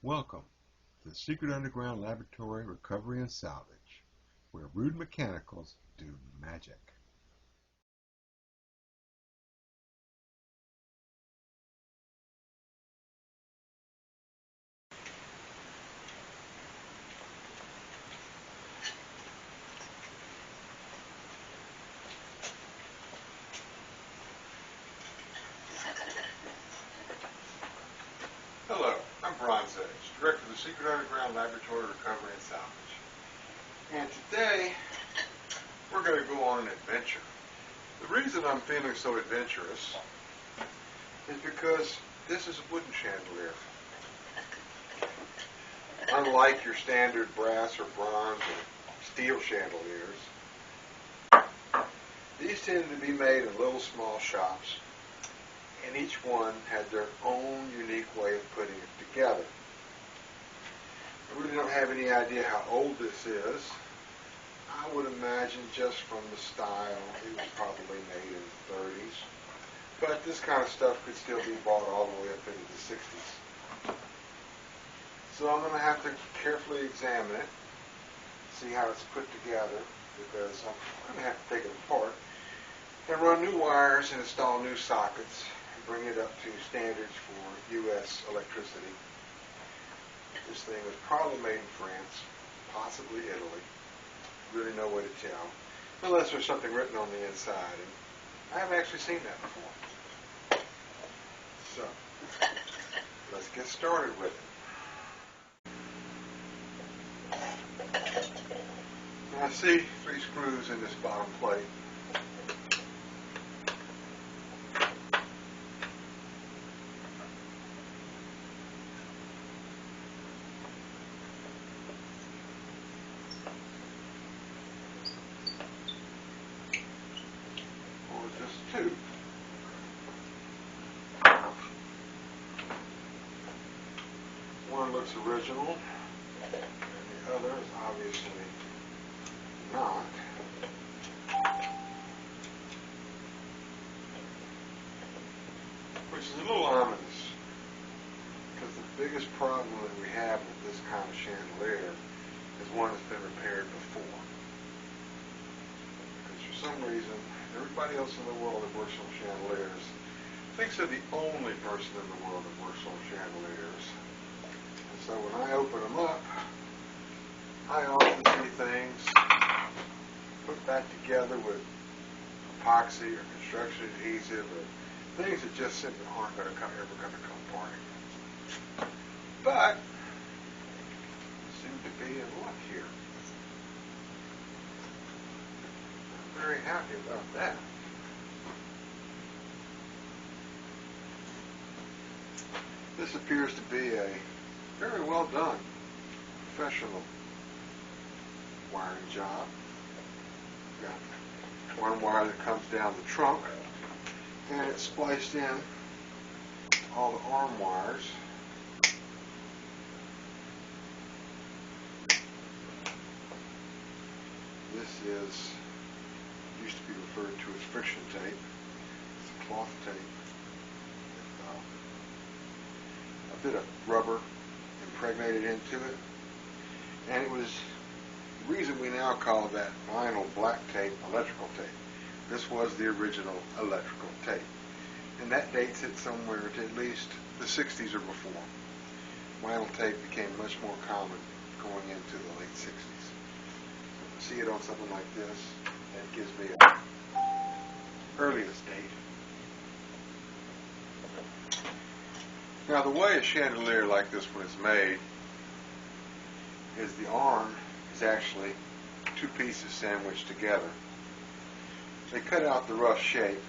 Welcome to the Secret Underground Laboratory Recovery and Salvage, where rude mechanicals do magic. Hello, I'm Salvage, Director of the Secret Underground Laboratory Recovery and Salvage. And today, we're going to go on an adventure. The reason I'm feeling so adventurous is because this is a wooden chandelier. Unlike your standard brass or bronze or steel chandeliers, these tend to be made in little small shops, and each one had their own unique way of putting it together. I really don't have any idea how old this is. I would imagine just from the style, it was probably made in the 30s. But this kind of stuff could still be bought all the way up into the 60s. So I'm going to have to carefully examine it, see how it's put together, because I'm going to have to take it apart and run new wires and install new sockets and bring it up to standards for U.S. electricity. This thing was probably made in France, possibly Italy. Really no way to tell, unless there's something written on the inside, and I haven't actually seen that before. So, let's get started with it. Now I see 3 screws in this bottom plate. Just 2. One looks original, and the other is obviously not. Which is a little ominous, because the biggest problem that we have with this kind of chandelier is one that's been repaired before. Because for some reason, everybody else in the world that works on chandeliers thinks they're the only person in the world that works on chandeliers. And so when I open them up, I often see things put back together with epoxy or construction adhesive or things that just simply aren't ever going to come apart again. But we seem to be in luck here. Very happy about that. This appears to be a very well done professional wiring job. Got one wire that comes down the trunk, and it's spliced in all the arm wires. This is used to be referred to as friction tape. It's a cloth tape with a bit of rubber impregnated into it. And it was the reason we now call that vinyl black tape electrical tape. This was the original electrical tape. And that dates it somewhere to at least the 60s or before. Vinyl tape became much more common going into the late 60s. So to see it on something like this, that gives me an earliest date. Now the way a chandelier like this one is made is the arm is actually 2 pieces sandwiched together. They cut out the rough shape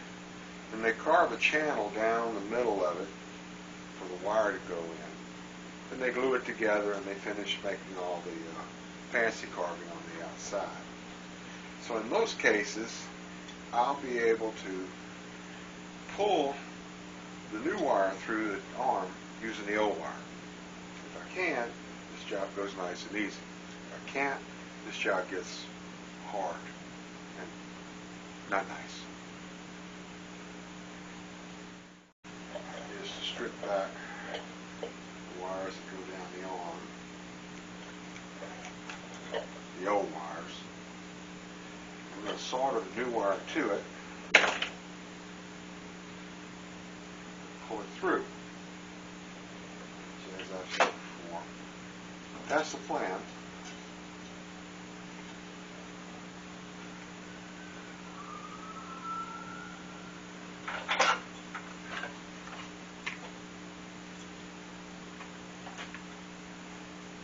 and they carve a channel down the middle of it for the wire to go in. Then they glue it together and they finish making all the fancy carving on the outside. So in most cases, I'll be able to pull the new wire through the arm using the old wire. If I can, this job goes nice and easy. If I can't, this job gets hard and not nice. Is to strip back the wires that go down the solder the new wire to it, pull it through. So as I've said before, that's the plan.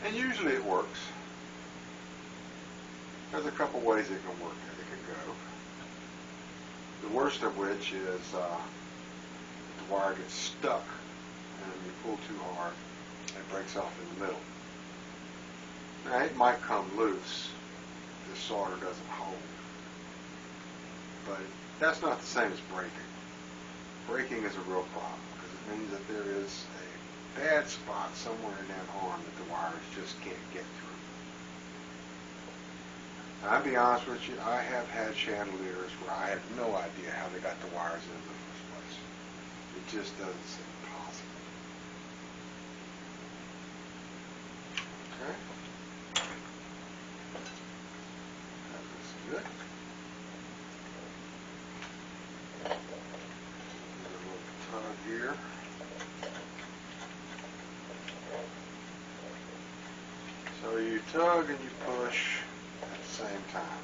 And usually it works. There's a couple ways it can work. It can go. The worst of which is the wire gets stuck and you pull too hard and it breaks off in the middle. Now it might come loose if the solder doesn't hold, but that's not the same as breaking. Breaking is a real problem because it means that there is a bad spot somewhere in that arm that the wires just can't get through. Now, I'll be honest with you, I have had chandeliers where I have no idea how they got the wires in the first place. It just doesn't seem possible. Okay. That looks good. A little tug here. So you tug and you push at the same time.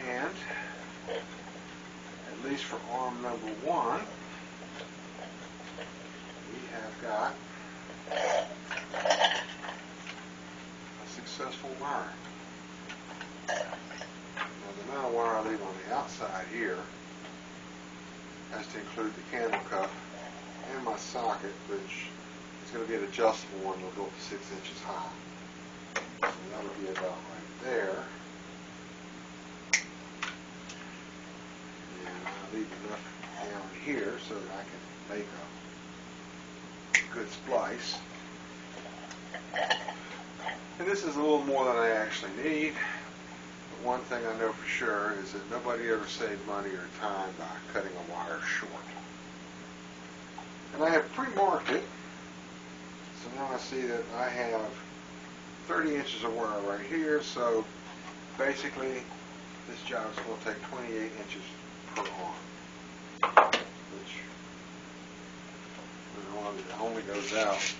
And at least for arm number one, we have got a successful wiring. Now the amount of wire I leave on the outside here has to include the candle cuff and my socket, which is going to be an adjustable one. It'll go up to 6 inches high. So that'll be about right there. And I'll leave enough down here so that I can make a good splice. And this is a little more than I actually need. But one thing I know for sure is that nobody ever saved money or time by cutting a wire short. And I have pre-marked it, so now I see that I have 30 inches of wire right here, so basically this job is going to take 28 inches per arm, which only goes out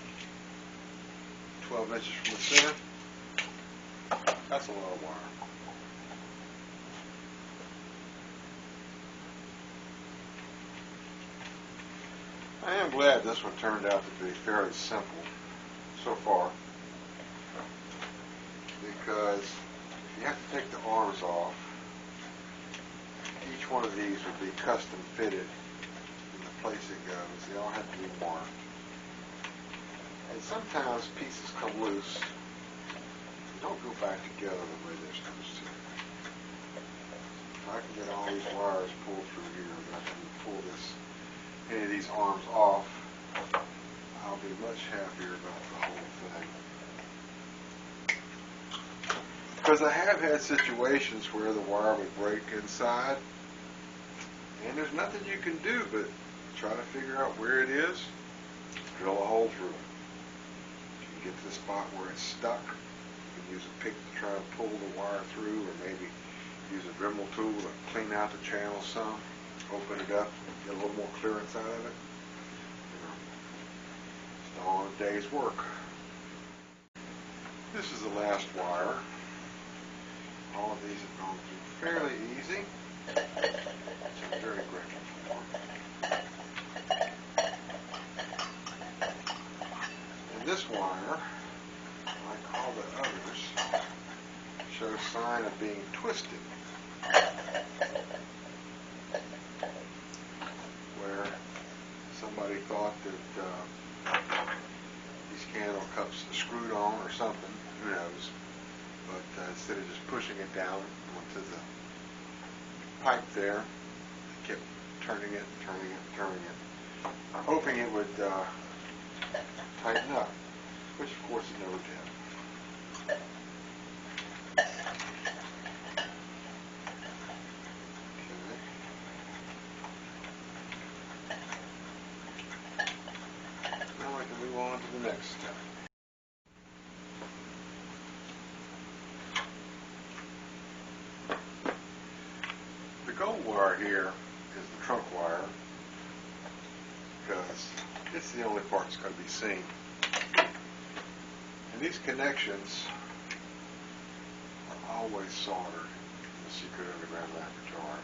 12 inches from the center. That's a lot of wire. I am glad this one turned out to be fairly simple so far, because you have to take the arms off. Each one of these would be custom fitted in the place it goes. They all have to be marked. And sometimes pieces come loose and don't go back together the way they're supposed to. If I can get all these wires pulled through here without having to pull any of these arms off, I'll be much happier about the whole thing. Because I have had situations where the wire would break inside, and there's nothing you can do but try to figure out where it is, drill a hole through it. If you get to the spot where it's stuck, you can use a pick to try to pull the wire through, or maybe use a Dremel tool to clean out the channel some, open it up, get a little more clearance out of it. It's all a day's work. This is the last wire. All of these have gone through fairly easy, which I'm very grateful for. And this wire, like all the others, shows sign of being twisted, where somebody thought that these candle cups are screwed on or something, who knows, but instead of just pushing it down onto the pipe there, they kept turning it, hoping it would tighten up, which of course it never did. wire here is the trunk wire, because it's the only part that's going to be seen. And these connections are always soldered in the secret underground laboratory,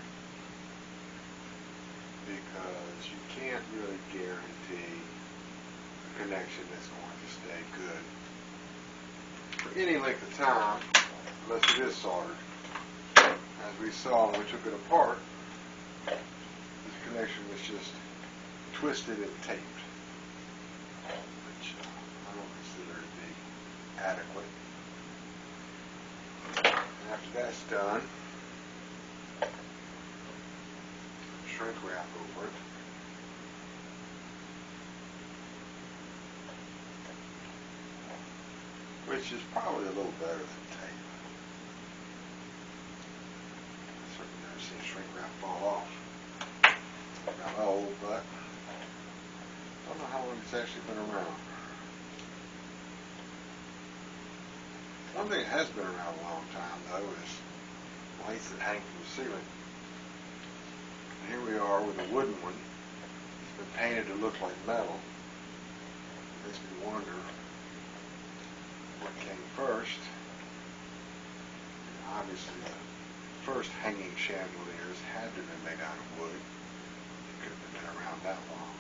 because you can't really guarantee a connection that's going to stay good for any length of time unless it is soldered. As we saw when we took it apart, this connection was just twisted and taped, which I don't consider to be adequate. And after that's done, shrink wrap over it. Which is probably a little better than tape. I've certainly never seen shrink wrap fall off. Not old, but I don't know how long it's actually been around. One thing that has been around a long time, though, is lights that hang from the ceiling. And here we are with a wooden one. It's been painted to look like metal. It makes me wonder what came first. And obviously, the first hanging chandeliers had to have been made out of wood. They couldn't have been around that long.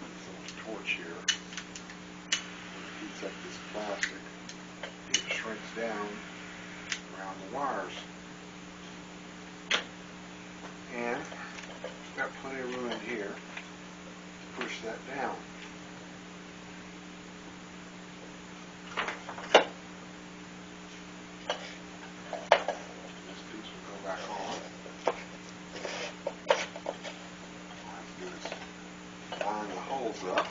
There's a little torch here. It heats up this plastic. It shrinks down around the wires. And we've got plenty of room in here to push that down. This piece will go back on. All I have to do is line the holes up.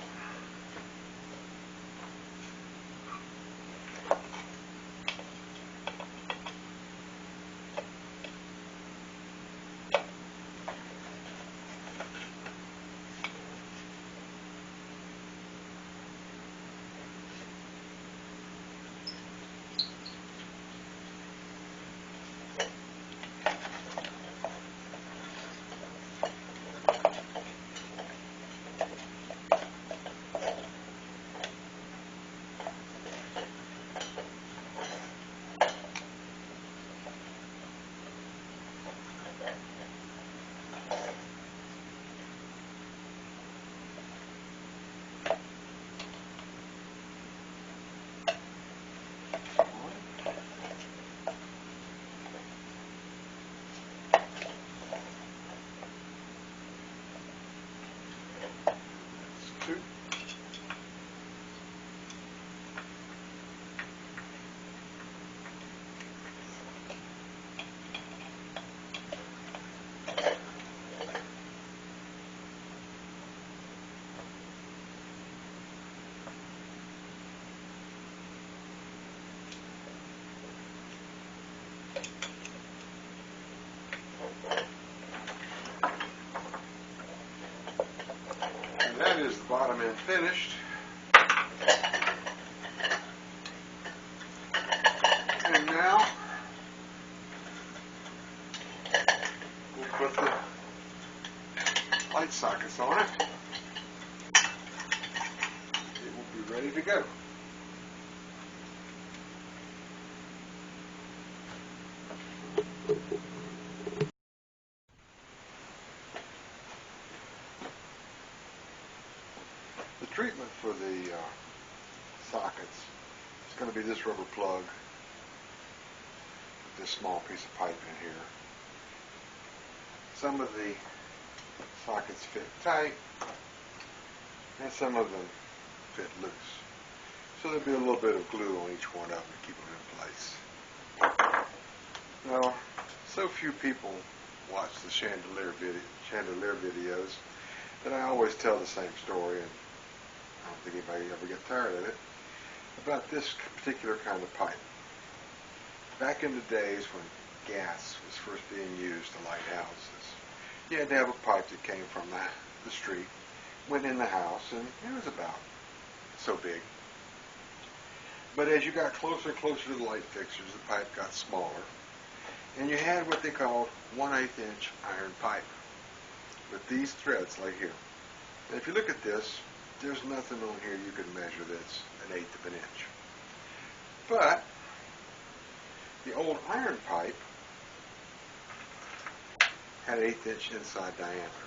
That is the bottom end finished. And now we'll put the light sockets on it. It will be ready to go. The treatment for the sockets is going to be this rubber plug with this small piece of pipe in here. Some of the sockets fit tight and some of them fit loose. So there'll be a little bit of glue on each one of them to keep them in place. Now, so few people watch the chandelier videos that I always tell the same story, and I don't think anybody ever get tired of it, about this particular kind of pipe. Back in the days when gas was first being used to light houses, you had to have a pipe that came from the street, went in the house, and it was about so big. But as you got closer and closer to the light fixtures, the pipe got smaller, And you had what they called 1/8 inch iron pipe with these threads like here. And if you look at this, there's nothing on here you can measure that's 1/8 of an inch. But the old iron pipe had 1/8 inch inside diameter.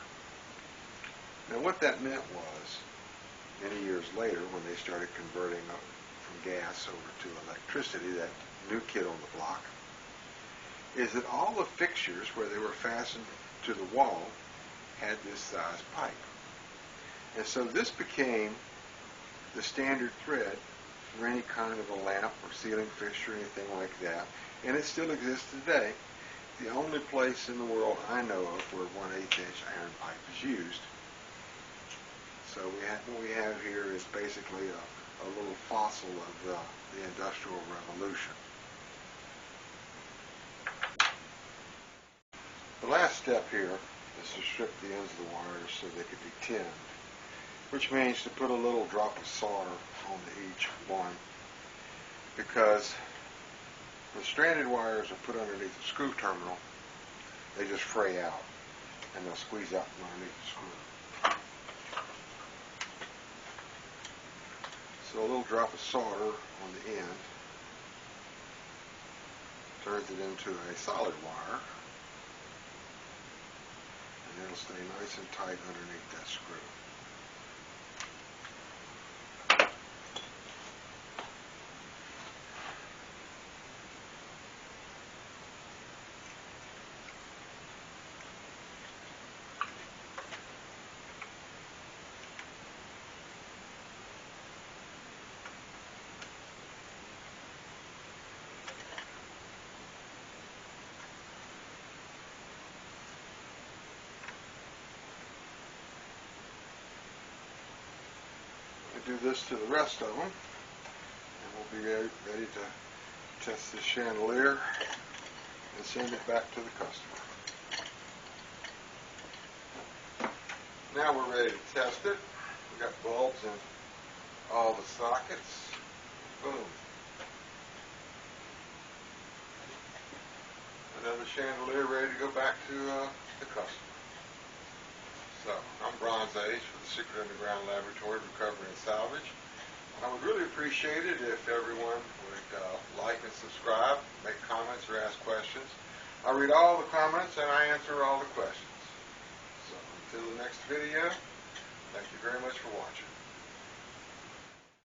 Now what that meant was, many years later when they started converting from gas over to electricity, that new kid on the block, is that all the fixtures where they were fastened to the wall had this size pipe. And so this became the standard thread for any kind of a lamp or ceiling fixture or anything like that. And it still exists today. The only place in the world I know of where 1/8 inch iron pipe is used. So what we have here is basically a little fossil of the Industrial Revolution. The last step here is to strip the ends of the wires so they can be tinned, which means to put a little drop of solder on each one, because when stranded wires are put underneath the screw terminal, they just fray out and they'll squeeze out from underneath the screw. So a little drop of solder on the end turns it into a solid wire, and it'll stay nice and tight underneath that screw. Do this to the rest of them, and we'll be ready to test this chandelier and send it back to the customer. Now we're ready to test it. We've got bulbs in all the sockets. Boom. Another chandelier ready to go back to the customer. So, I'm Bronze Age for the Secret Underground Laboratory of Recovery and Salvage. I would really appreciate it if everyone would like and subscribe, make comments or ask questions. I read all the comments and I answer all the questions. So, until the next video, thank you very much for watching.